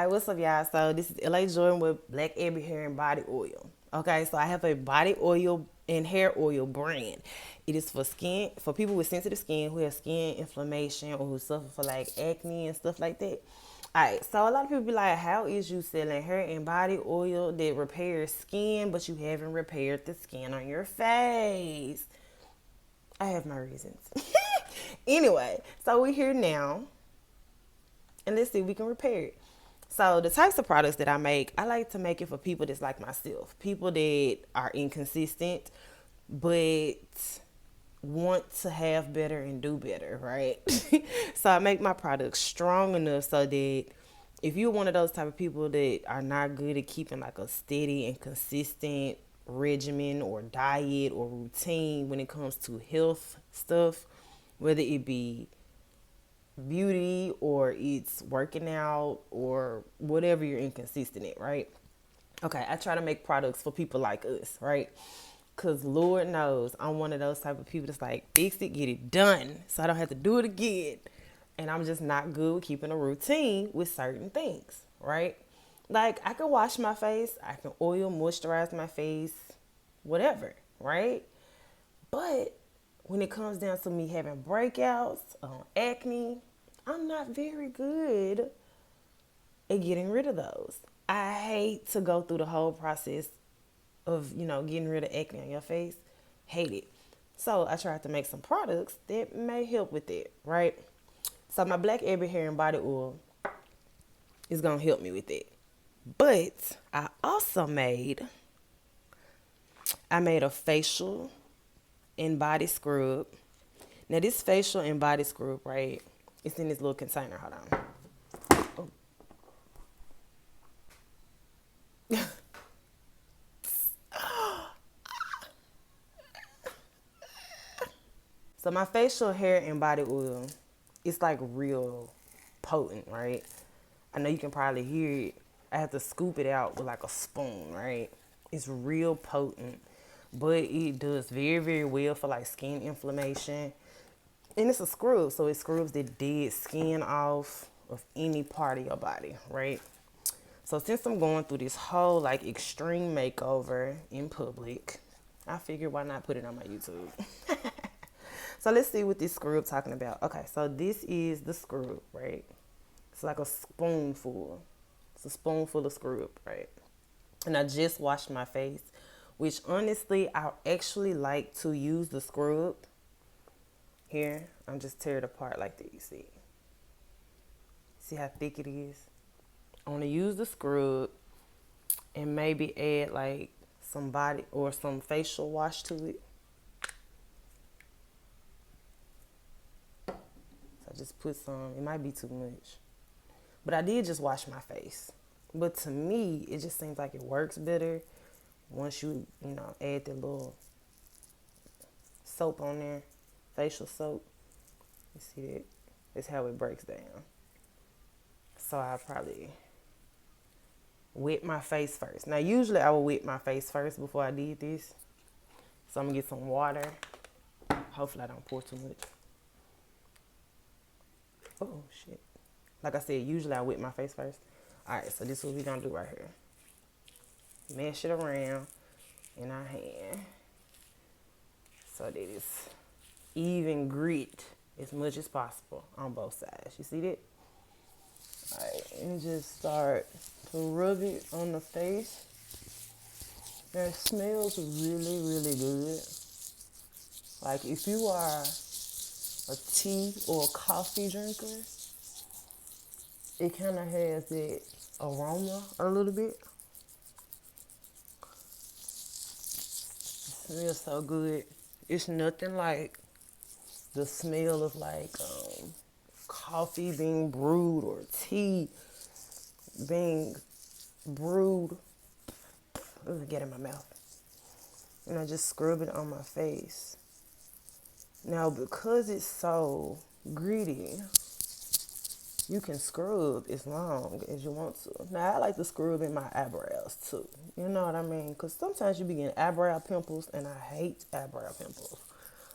Hi, what's up, y'all? So this is LA Jordan with Black Ebony Hair and Body Oil. Okay, so I have a body oil and hair oil brand. It is for skin, for people with sensitive skin who have skin inflammation or who suffer for like acne and stuff like that. Alright, so a lot of people be like, how is you selling hair and body oil that repairs skin, but you haven't repaired the skin on your face? I have my reasons. Anyway, so we're here now and let's see if we can repair it. So the types of products that I make, I like to make it for people that's like myself, people that are inconsistent, but want to have better and do better, right? So I make my products strong enough so that if you're one of those type of people that are not good at keeping like a steady and consistent regimen or diet or routine when it comes to health stuff, whether it be beauty or it's working out or whatever you're inconsistent at, right? Okay, I try to make products for people like us, right? Because Lord knows I'm one of those type of people that's like, fix it, get it done, so I don't have to do it again. And I'm just not good with keeping a routine with certain things, right? Like, I can wash my face, I can oil, moisturize my face, whatever, right? But when it comes down to me having breakouts, acne, I'm not very good at getting rid of those. I hate to go through the whole process of, getting rid of acne on your face. Hate it. So I tried to make some products that may help with it, right? So my Black Ebony Hair and Body Oil is going to help me with it. But I made a facial and body scrub. Now this facial and body scrub, right? It's in this little container. Hold on. So my facial hair and body oil, it's like real potent, right? I know you can probably hear it. I have to scoop it out with like a spoon, right? It's real potent, but it does very, very well for like skin inflammation. And it's a scrub, so it scrubs the dead skin off of any part of your body, right? So since I'm going through this whole like extreme makeover in public, I figured why not put it on my YouTube. So let's see what this scrub talking about. Okay, so this is the scrub, right? It's like a spoonful. It's a spoonful of scrub, right? And I just washed my face, which honestly, I actually like to use the scrub. Here, I'm just tear it apart like this, see? See how thick it is? I want to use the scrub and maybe add like some body or some facial wash to it. So I just put some, it might be too much. But I did just wash my face. But to me, it just seems like it works better once you add the little soap on there, facial soap. You see that? That's how it breaks down. So I probably wet my face first. Now, usually I would wet my face first before I did this. So I'm going to get some water. Hopefully I don't pour too much. Oh, shit. Like I said, usually I wet my face first. All right, so this is what we're going to do right here. Mash it around in our hand so that it's even grit as much as possible on both sides. You see that? All right, and just start to rub it on the face. And it smells really, really good. Like if you are a tea or a coffee drinker, it kind of has that aroma a little bit. It smells so good. It's nothing like the smell of like coffee being brewed or tea being brewed. Let me get in my mouth. And I just scrub it on my face. Now, because it's so gritty, you can scrub as long as you want to. Now, I like to scrub in my eyebrows too. You know what I mean? Because sometimes you be getting eyebrow pimples, and I hate eyebrow pimples.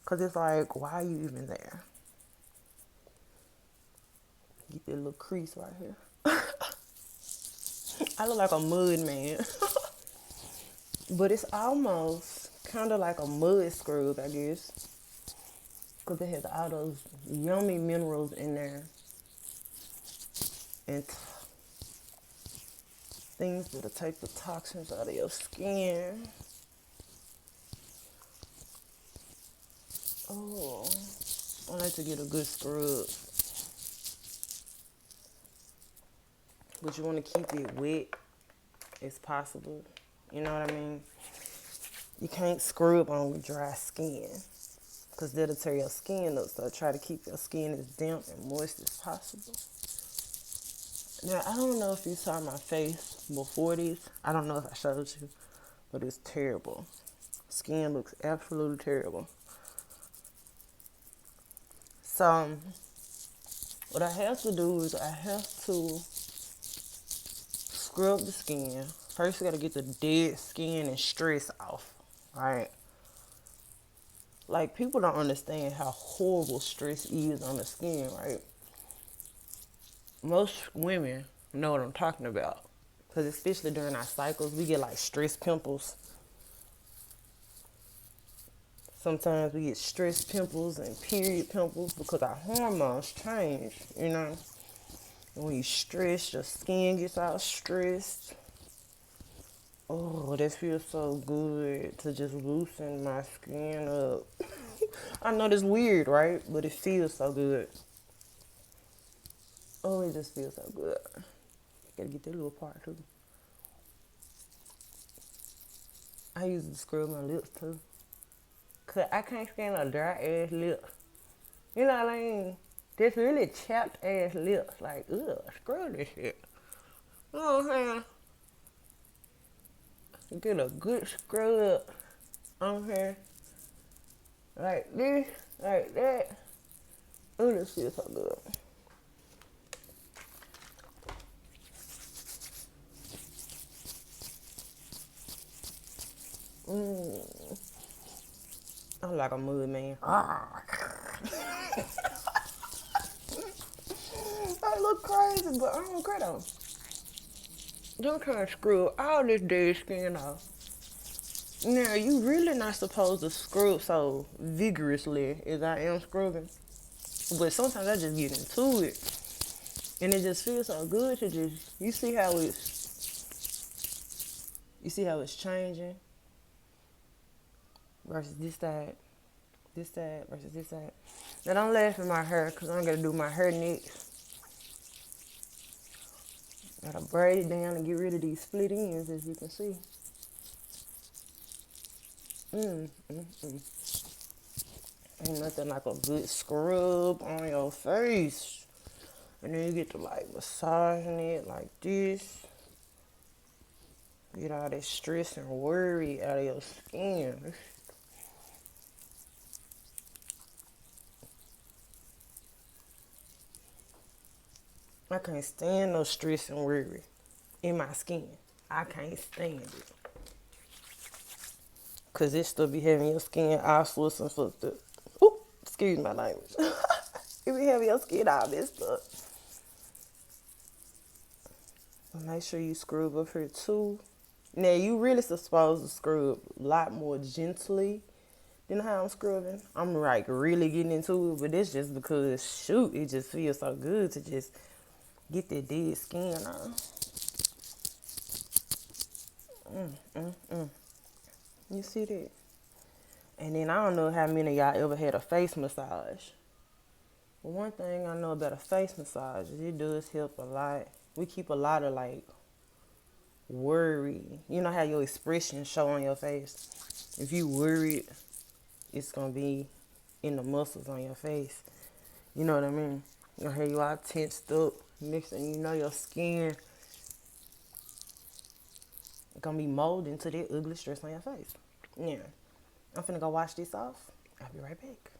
Because it's like, why are you even there? Get that little crease right here. I look like a mud man. But it's almost kind of like a mud scrub, I guess. Because it has all those yummy minerals in there. And things that'll take the toxins out of your skin. Oh, I like to get a good scrub. But you want to keep it wet as possible. You know what I mean? You can't scrub on with dry skin because that'll tear your skin up. So try to keep your skin as damp and moist as possible. Now, I don't know if you saw my face before this. I don't know if I showed you, but it's terrible. Skin looks absolutely terrible. So, what I have to do is I have to scrub the skin. First, you gotta get the dead skin and stress off, right? Like, people don't understand how horrible stress is on the skin, right? Most women know what I'm talking about. Because especially during our cycles, we get like stress pimples. Sometimes we get stress pimples and period pimples because our hormones change, you know. And when you stress, your skin gets all stressed. Oh, that feels so good to just loosen my skin up. I know that's weird, right? But it feels so good. Oh, it just feels so good. Gotta get that little part too. I use it to scrub my lips too. Cause I can't stand a dry ass lip. You know what I mean? This really chapped ass lips. Like, ugh, scrub this shit. You know what I'm saying? Get a good scrub on here. Like this, like that. Oh, this feels so good. I'm like a mud man. I look crazy, but I don't care though. I'm trying to scrub all this dead skin off. Now, you really not supposed to scrub so vigorously as I am scrubbing. But sometimes I just get into it. And it just feels so good to just, you see how it's changing versus this side versus this side. Now don't laugh at my hair because I'm going to do my hair next. Gotta braid it down and get rid of these split ends, as you can see. Ain't nothing like a good scrub on your face. And then you get to like massaging it like this. Get all that stress and worry out of your skin. I can't stand no stress and worry in my skin. I can't stand it. Cause it still be having your skin all sorts and fucked up. Ooh, excuse my language. It be having your skin all messed up. Make sure you scrub up here too. Now you really supposed to scrub a lot more gently than how I'm scrubbing. I'm like really getting into it, but it's just because shoot, it just feels so good to just get that dead skin on. You see that? And then I don't know how many of y'all ever had a face massage. But one thing I know about a face massage is it does help a lot. We keep a lot of like worry. You know how your expression show on your face? If you worried, it's gonna be in the muscles on your face. You know what I mean? You're gonna have you all tensed up. Next thing you know, your skin gonna be molded into that ugly stress on your face. Yeah. I'm finna go wash this off. I'll be right back.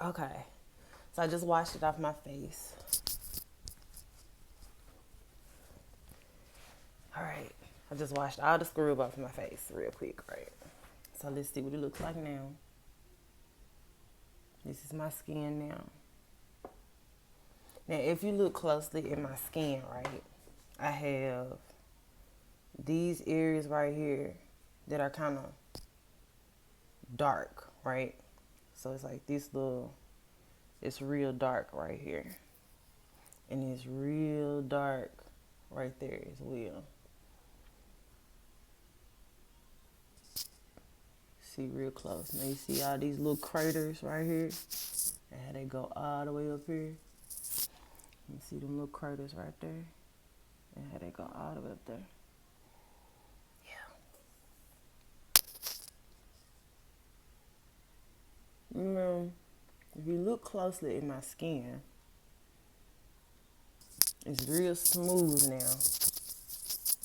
Okay. So I just washed it off my face. Alright. I just washed all the scrub off my face real quick, right? So let's see what it looks like now. This is my skin now. Now, if you look closely at my skin, right, I have these areas right here that are kind of dark, right? So it's like this little, it's real dark right here. And it's real dark right there as well. See real close. Now you see all these little craters right here? And how they go all the way up here. You see them little craters right there? And how they go all the way up there. Yeah. If you look closely at my skin, it's real smooth now.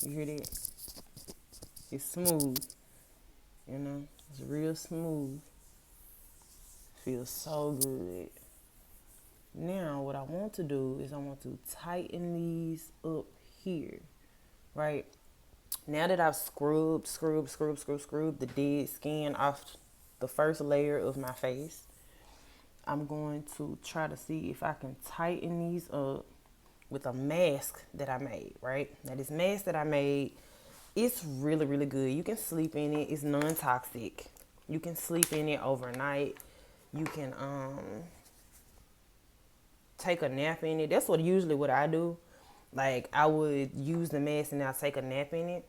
You hear that? It's smooth. You know? It's real smooth. Feels so good. Now, what I want to do is I want to tighten these up here, right? Now that I've scrubbed the dead skin off the first layer of my face, I'm going to try to see if I can tighten these up with a mask that I made, right? Now, this mask that I made, it's really, really good. You can sleep in it. It's non-toxic. You can sleep in it overnight. You can take a nap in it. That's usually what I do. Like, I would use the mask and I'll take a nap in it.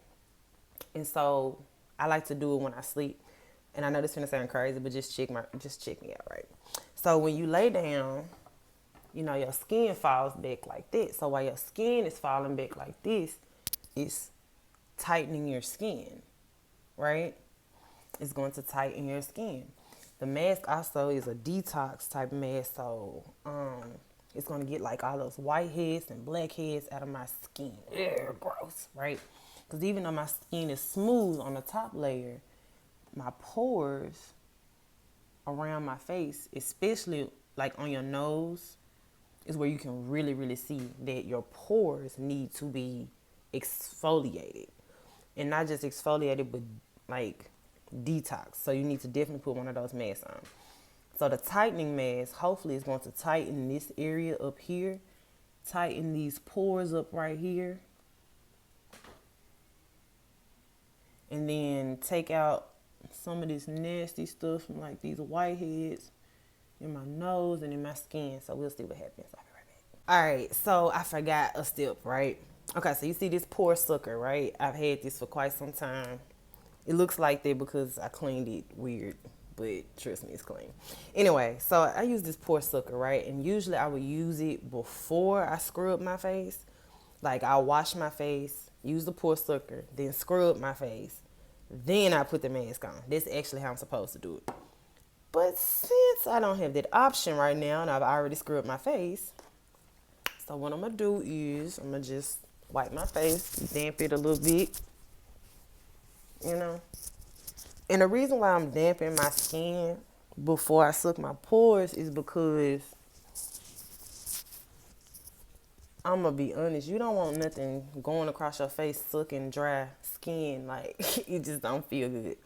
And so I like to do it when I sleep. And I know this is gonna sound crazy, but just check me out, right? So when you lay down, you know, your skin falls back like this. So while your skin is falling back like this, it's tightening your skin, right? It's going to tighten your skin. The mask also is a detox type mask, so it's going to get like all those whiteheads and blackheads out of my skin. Ugh, gross, right? Because even though my skin is smooth on the top layer, my pores around my face, especially like on your nose, is where you can really, really see that your pores need to be exfoliated. And not just exfoliated, but like detox. So you need to definitely put one of those masks on. So the tightening mask, hopefully, is going to tighten this area up here, tighten these pores up right here, and then take out some of this nasty stuff from like these whiteheads in my nose and in my skin. So we'll see what happens. I'll be right back. All right, so I forgot a step, right? Okay, so you see this pore sucker, right? I've had this for quite some time. It looks like that because I cleaned it weird, but trust me, it's clean. Anyway, so I use this pore sucker, right? And usually I would use it before I scrub my face. Like, I'll wash my face, use the pore sucker, then scrub my face. Then I put the mask on. That's actually how I'm supposed to do it. But since I don't have that option right now and I've already scrubbed my face, so what I'm going to do is I'm going to just wipe my face, damp it a little bit, you know. And the reason why I'm damping my skin before I suck my pores is because I'm going to be honest, you don't want nothing going across your face sucking dry skin. Like, it just don't feel good.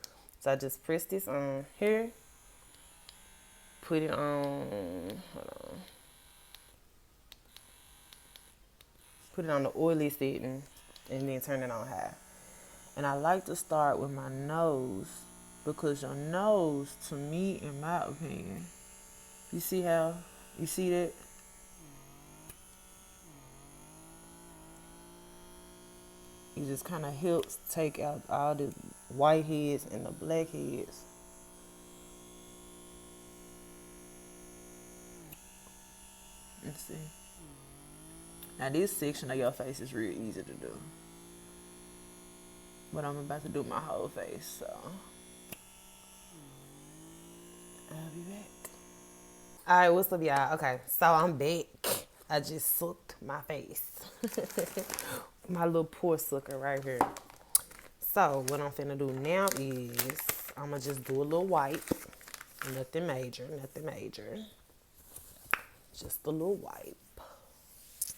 So I just press this on here, put it on, hold on. Put it on the oily setting and then turn it on high. And I like to start with my nose because your nose, to me, in my opinion, you see that? It just kind of helps take out all the whiteheads and the blackheads. Let's see. Now this section of your face is real easy to do. But I'm about to do my whole face, so I'll be back. Alright, what's up, y'all? Okay, so I'm back. I just sucked my face. My little pore sucker right here. So what I'm finna do now is I'm gonna just do a little wipe. Nothing major. Just a little wipe.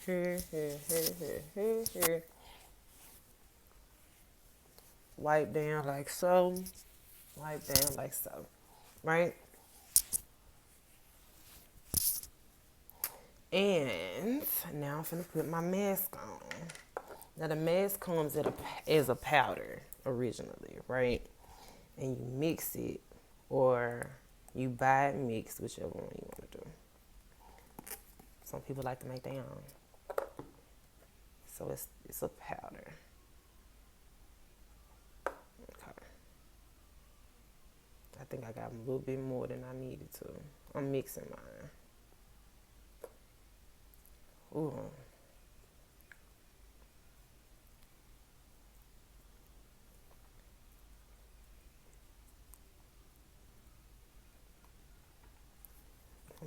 Here. Wipe down like so. Right? And now I'm finna put my mask on. Now the mask comes as a powder originally, right? And you mix it, or you buy it mixed, whichever one you want to do. Some people like to make their own, so it's a powder. Okay. I think I got a little bit more than I needed to. I'm mixing mine. Ooh.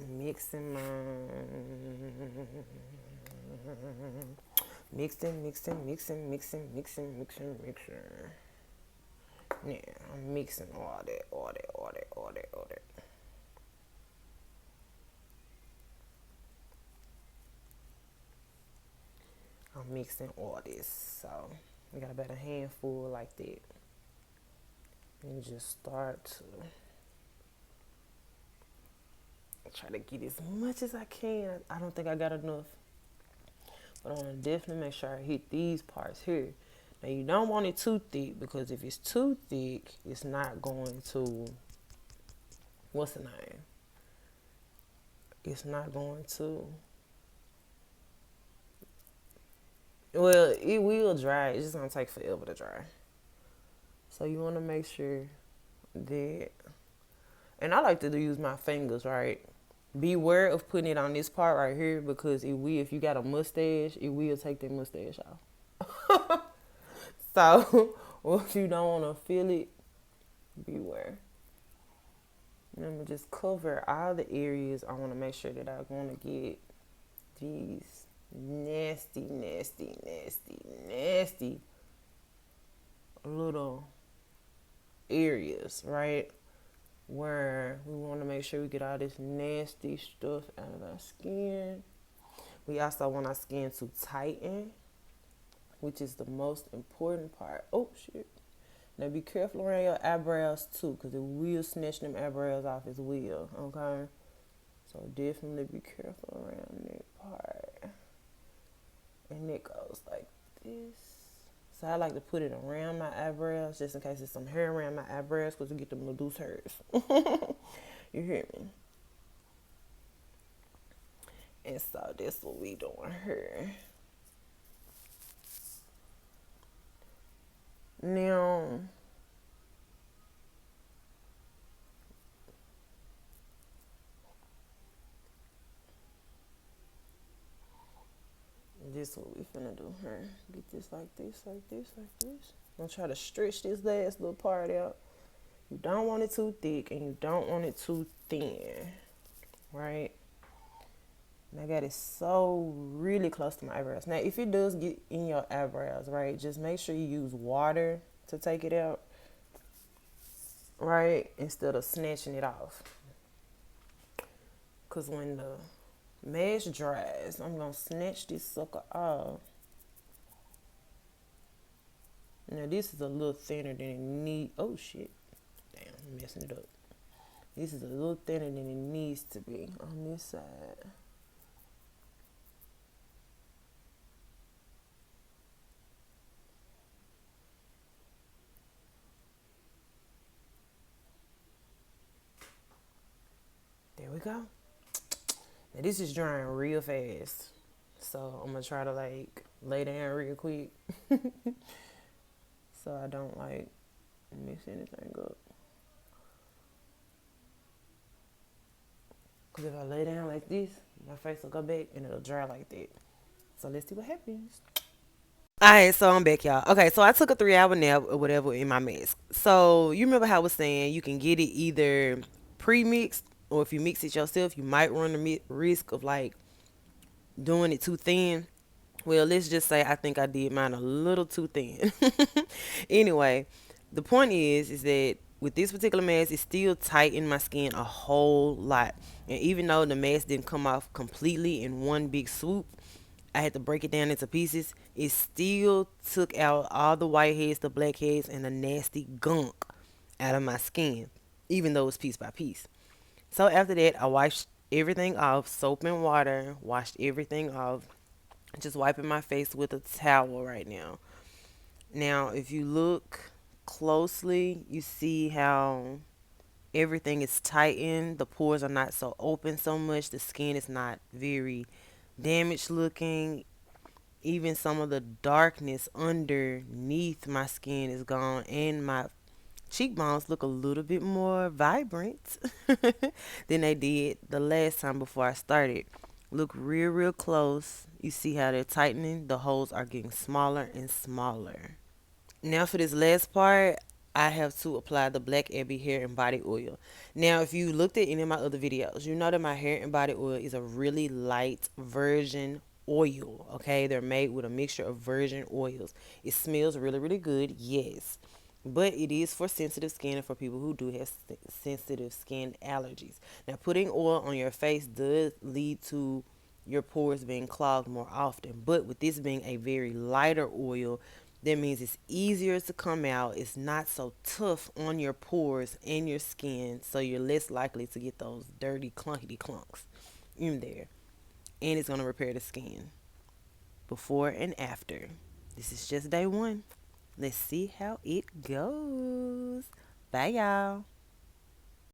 I'm mixing mine. Mixing. Yeah, I'm mixing all that. I'm mixing all this. So we got about a handful like that. And just start to try to get as much as I can. I don't think I got enough. But I want to definitely make sure I hit these parts here. Now you don't want it too thick, because if it's too thick, it's not going to, what's the name? It's not going to, well, it will dry. It's just going to take forever to dry. So you want to make sure that, and I like to use my fingers, right? Beware of putting it on this part right here, because it will, if you got a mustache, it will take that mustache off. So, well, if you don't want to feel it, beware. And I'm going to just cover all the areas I want to make sure that I want to get these nasty little areas, right? Where we want to make sure we get all this nasty stuff out of our skin. We also want our skin to tighten, which is the most important part. Oh, shit. Now be careful around your eyebrows too, because it will snatch them eyebrows off as well, okay? So definitely be careful around that part. And it goes like this. So I like to put it around my eyebrows, just in case there's some hair around my eyebrows, because we get them little loose hairs. You hear me? And so that's what we doing here. Now, this is what we finna do here. Get this like this. I'm gonna try to stretch this last little part out. You don't want it too thick, and you don't want it too thin, right? And I got it so really close to my eyebrows. Now, if it does get in your eyebrows, right, just make sure you use water to take it out, right, instead of snatching it off. Because when the mesh dries, I'm going to snatch this sucker off. Now, this is a little thinner than it needs. Oh, shit. Damn, I'm messing it up. This is a little thinner than it needs to be on this side. There we go. Now this is drying real fast. So I'm gonna try to like lay down real quick. So I don't like mix anything up. Cause if I lay down like this, my face will go back and it'll dry like that. So let's see what happens. Alright, so I'm back, y'all. Okay, so I took a 3 hour nap or whatever in my mask. So you remember how I was saying you can get it either pre-mixed, or if you mix it yourself, you might run the risk of like doing it too thin. Well, let's just say I think I did mine a little too thin. Anyway, the point is that with this particular mask, it still tightened my skin a whole lot. And even though the mask didn't come off completely in one big swoop, I had to break it down into pieces. It still took out all the whiteheads, the blackheads, and the nasty gunk out of my skin, even though it's piece by piece. So after that, I washed everything off, soap and water, washed everything off, Just wiping my face with a towel right now. Now, if you look closely, you see how everything is tightened. The pores are not so open so much. The skin is not very damaged looking. Even some of the darkness underneath my skin is gone, and my cheekbones look a little bit more vibrant than they did the last time before I started. Look real close. You see how they're tightening. The holes are getting smaller and smaller. Now for this last part, I have to apply the Black Ebby hair and body oil. Now, if you looked at any of my other videos, you know that my hair and body oil is a really light virgin oil. Okay, they're made with a mixture of virgin oils. It smells really good, yes, but it is for sensitive skin and for people who do have sensitive skin allergies. Now, putting oil on your face does lead to your pores being clogged more often, but with this being a very lighter oil, that means it's easier to come out. It's not so tough on your pores and your skin, so you're less likely to get those dirty clunkety clunks in there. And it's going to repair the skin before and after. This is just day one. Let's see how it goes. Bye, y'all.